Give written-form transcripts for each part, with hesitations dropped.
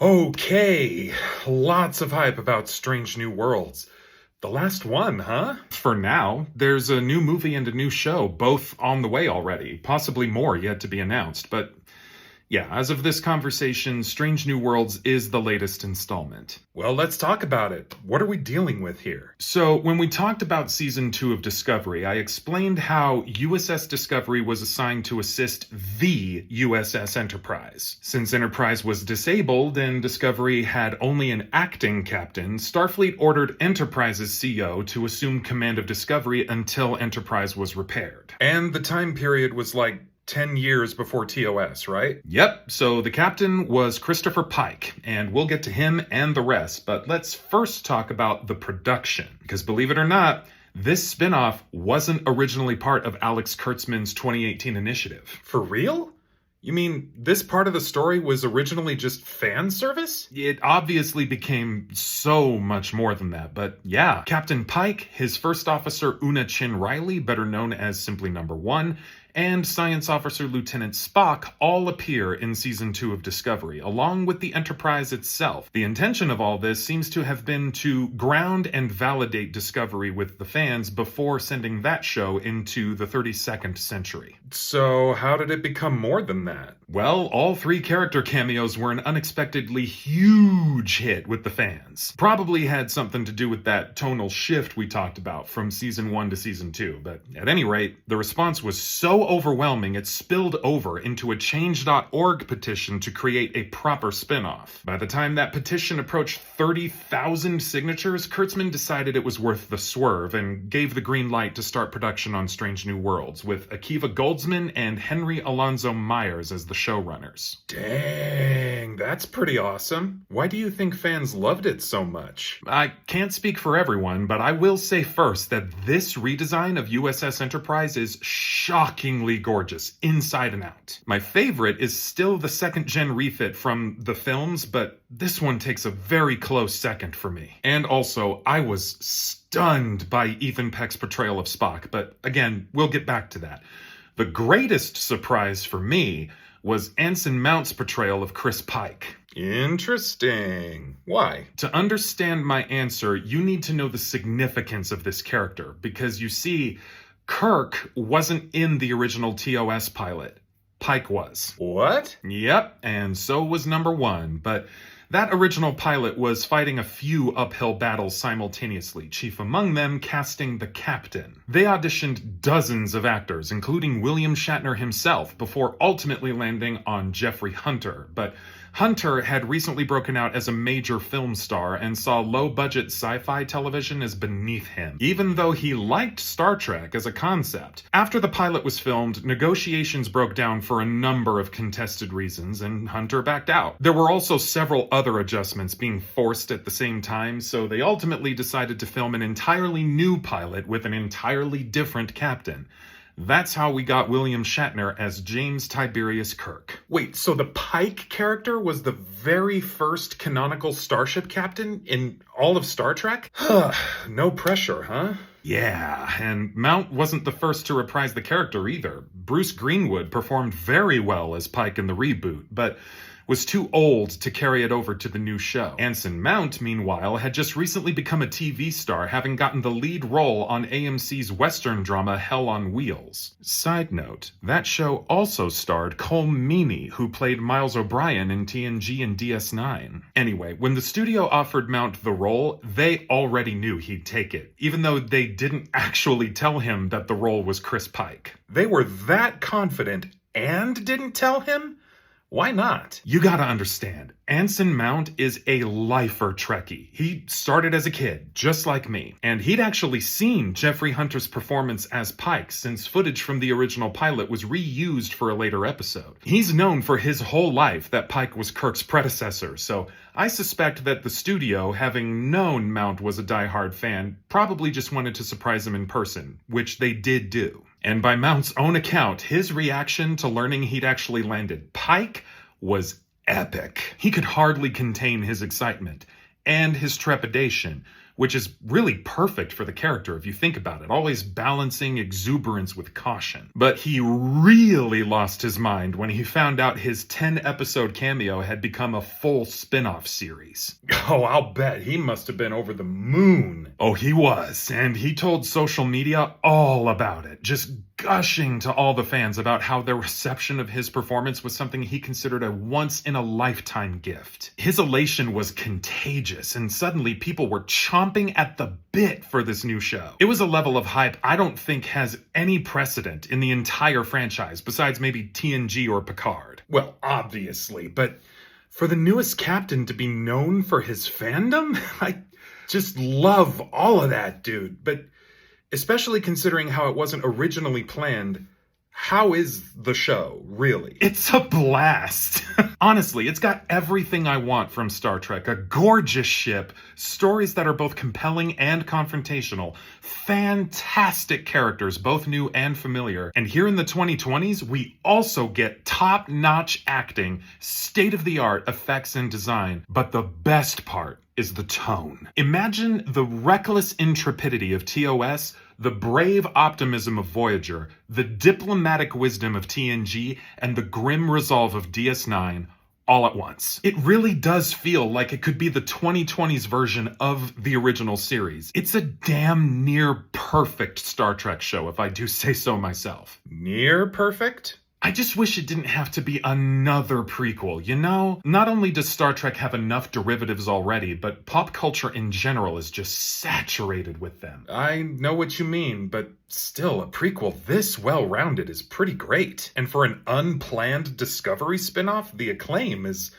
Okay, lots of hype about Strange New Worlds. The last one, huh? For now, there's a new movie and a new show, both on the way already, possibly more yet to be announced. But yeah, as of this conversation, Strange New Worlds is the latest installment. Well, let's talk about it. What are we dealing with here? So, when we talked about Season 2 of Discovery, I explained how USS Discovery was assigned to assist the USS Enterprise. Since Enterprise was disabled and Discovery had only an acting captain, Starfleet ordered Enterprise's CEO to assume command of Discovery until Enterprise was repaired. And the time period was like 10 years before TOS, right? Yep, so the captain was Christopher Pike, and we'll get to him and the rest, but let's first talk about the production. Because believe it or not, this spin-off wasn't originally part of Alex Kurtzman's 2018 initiative. For real? You mean this part of the story was originally just fan service? It obviously became so much more than that, but yeah. Captain Pike, his first officer Una Chin Riley, better known as simply Number 1, and Science Officer Lieutenant Spock all appear in Season 2 of Discovery, along with the Enterprise itself. The intention of all this seems to have been to ground and validate Discovery with the fans before sending that show into the 32nd century. So how did it become more than that? Well, all 3 character cameos were an unexpectedly huge hit with the fans. Probably had something to do with that tonal shift we talked about from Season 1 to Season 2, but at any rate, the response was so overwhelming it spilled over into a Change.org petition to create a proper spin-off. By the time that petition approached 30,000 signatures, Kurtzman decided it was worth the swerve and gave the green light to start production on Strange New Worlds, with Akiva Goldsman and Henry Alonzo Myers as the showrunners. Dang, that's pretty awesome. Why do you think fans loved it so much? I can't speak for everyone, but I will say first that this redesign of USS Enterprise is shockingly gorgeous, inside and out. My favorite is still the second-gen refit from the films, but this one takes a very close second for me. And also, I was stunned by Ethan Peck's portrayal of Spock, but again, we'll get back to that. The greatest surprise for me was Anson Mount's portrayal of Chris Pike. Interesting. Why? To understand my answer, you need to know the significance of this character, because you see, Kirk wasn't in the original TOS pilot. Pike was. What? Yep, and so was Number 1, but that original pilot was fighting a few uphill battles simultaneously, chief among them casting the captain. They auditioned dozens of actors, including William Shatner himself, before ultimately landing on Jeffrey Hunter, but Hunter had recently broken out as a major film star and saw low-budget sci-fi television as beneath him, even though he liked Star Trek as a concept. After the pilot was filmed, negotiations broke down for a number of contested reasons, and Hunter backed out. There were also several other adjustments being forced at the same time, so they ultimately decided to film an entirely new pilot with an entirely different captain. That's how we got William Shatner as James Tiberius Kirk. Wait, so the Pike character was the very first canonical starship captain in all of Star Trek? No pressure, huh? Yeah, and Mount wasn't the first to reprise the character either. Bruce Greenwood performed very well as Pike in the reboot, but was too old to carry it over to the new show. Anson Mount, meanwhile, had just recently become a TV star, having gotten the lead role on AMC's Western drama Hell on Wheels. Side note, that show also starred Cole Meany, who played Miles O'Brien in TNG and DS9. Anyway, when the studio offered Mount the role, they already knew he'd take it, even though they didn't actually tell him that the role was Chris Pike. They were that confident and didn't tell him? Why not? You gotta understand, Anson Mount is a lifer Trekkie. He started as a kid, just like me. And he'd actually seen Jeffrey Hunter's performance as Pike, since footage from the original pilot was reused for a later episode. He's known for his whole life that Pike was Kirk's predecessor, so I suspect that the studio, having known Mount was a diehard fan, probably just wanted to surprise him in person, which they did do. And by Mount's own account, his reaction to learning he'd actually landed Pike was epic. He could hardly contain his excitement and his trepidation which is really perfect for the character if you think about it, always balancing exuberance with caution. But he really lost his mind when he found out his 10-episode cameo had become a full spin-off series. Oh, I'll bet he must have been over the moon. Oh, he was, and he told social media all about it, just gushing to all the fans about how their reception of his performance was something he considered a once-in-a-lifetime gift. His elation was contagious, and suddenly people were chomping at the bit for this new show. It was a level of hype I don't think has any precedent in the entire franchise, besides maybe TNG or Picard. Well, obviously, but for the newest captain to be known for his fandom? I just love all of that, dude. But especially considering how it wasn't originally planned, how is the show, really? It's a blast. Honestly, it's got everything I want from Star Trek. A gorgeous ship, stories that are both compelling and confrontational, fantastic characters, both new and familiar. And here in the 2020s, we also get top-notch acting, state-of-the-art effects and design. But the best part is the tone. Imagine the reckless intrepidity of TOS, the brave optimism of Voyager, the diplomatic wisdom of TNG, and the grim resolve of DS9 all at once. It really does feel like it could be the 2020s version of the original series. It's a damn near perfect Star Trek show, if I do say so myself. Near perfect? I just wish it didn't have to be another prequel, you know? Not only does Star Trek have enough derivatives already, but pop culture in general is just saturated with them. I know what you mean, but still, a prequel this well-rounded is pretty great. And for an unplanned Discovery spinoff, the acclaim is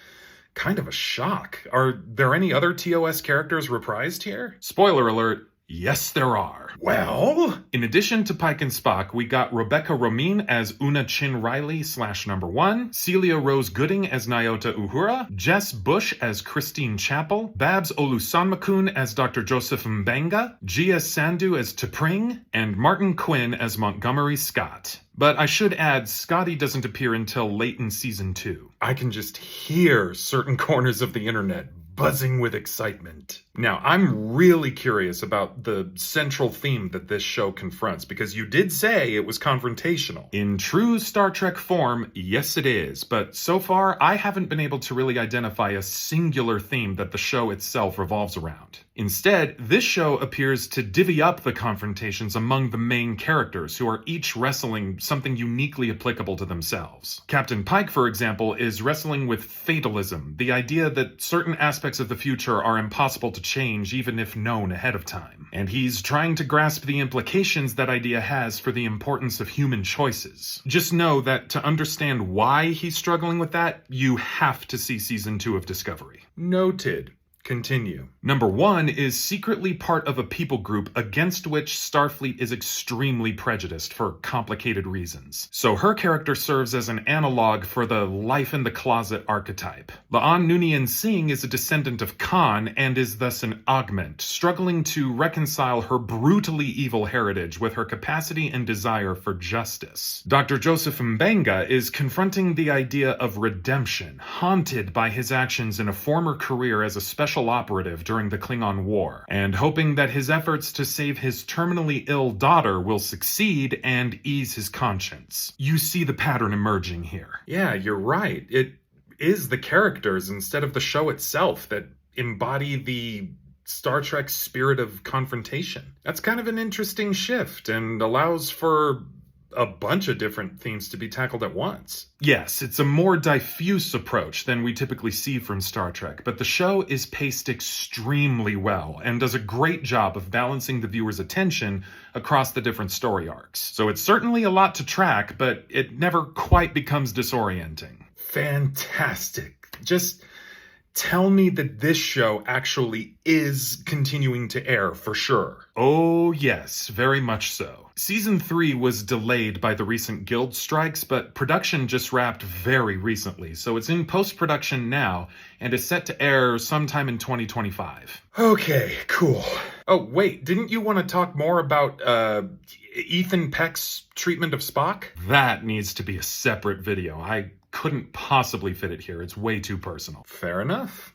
kind of a shock. Are there any other TOS characters reprised here? Spoiler alert. Yes, there are. Well, in addition to Pike and Spock, we got Rebecca Romijn as Una Chin Riley /1, Celia Rose Gooding as Nyota Uhura, Jess Bush as Christine Chappell, Babs Olusanmakun as Dr. Joseph Mbenga, Gia Sandhu as T'Pring, and Martin Quinn as Montgomery Scott. But I should add, Scotty doesn't appear until late in season 2. I can just hear certain corners of the internet buzzing with excitement. Now, I'm really curious about the central theme that this show confronts, because you did say it was confrontational. In true Star Trek form, yes it is, but so far I haven't been able to really identify a singular theme that the show itself revolves around. Instead, this show appears to divvy up the confrontations among the main characters, who are each wrestling something uniquely applicable to themselves. Captain Pike, for example, is wrestling with fatalism, the idea that certain aspects of the future are impossible to change even if known ahead of time. And he's trying to grasp the implications that idea has for the importance of human choices. Just know that to understand why he's struggling with that, you have to see season 2 of Discovery. Noted. Continue. Number 1 is secretly part of a people group against which Starfleet is extremely prejudiced for complicated reasons. So her character serves as an analog for the life-in-the-closet archetype. La'an Noonien Singh is a descendant of Khan and is thus an augment, struggling to reconcile her brutally evil heritage with her capacity and desire for justice. Dr. Joseph Mbenga is confronting the idea of redemption, haunted by his actions in a former career as a special operative during the Klingon War, and hoping that his efforts to save his terminally ill daughter will succeed and ease his conscience. You see the pattern emerging here. Yeah, you're right. It is the characters instead of the show itself that embody the Star Trek spirit of confrontation. That's kind of an interesting shift and allows for a bunch of different themes to be tackled at once. Yes, it's a more diffuse approach than we typically see from Star Trek, but the show is paced extremely well and does a great job of balancing the viewer's attention across the different story arcs. So it's certainly a lot to track, but it never quite becomes disorienting. Fantastic. Just tell me that this show actually is continuing to air for sure. Oh yes, very much so. Season 3 was delayed by the recent guild strikes, but production just wrapped very recently, so it's in post-production now and is set to air sometime in 2025. Okay, cool. Oh, wait, didn't you want to talk more about, Ethan Peck's treatment of Spock? That needs to be a separate video. I couldn't possibly fit it here. It's way too personal. Fair enough.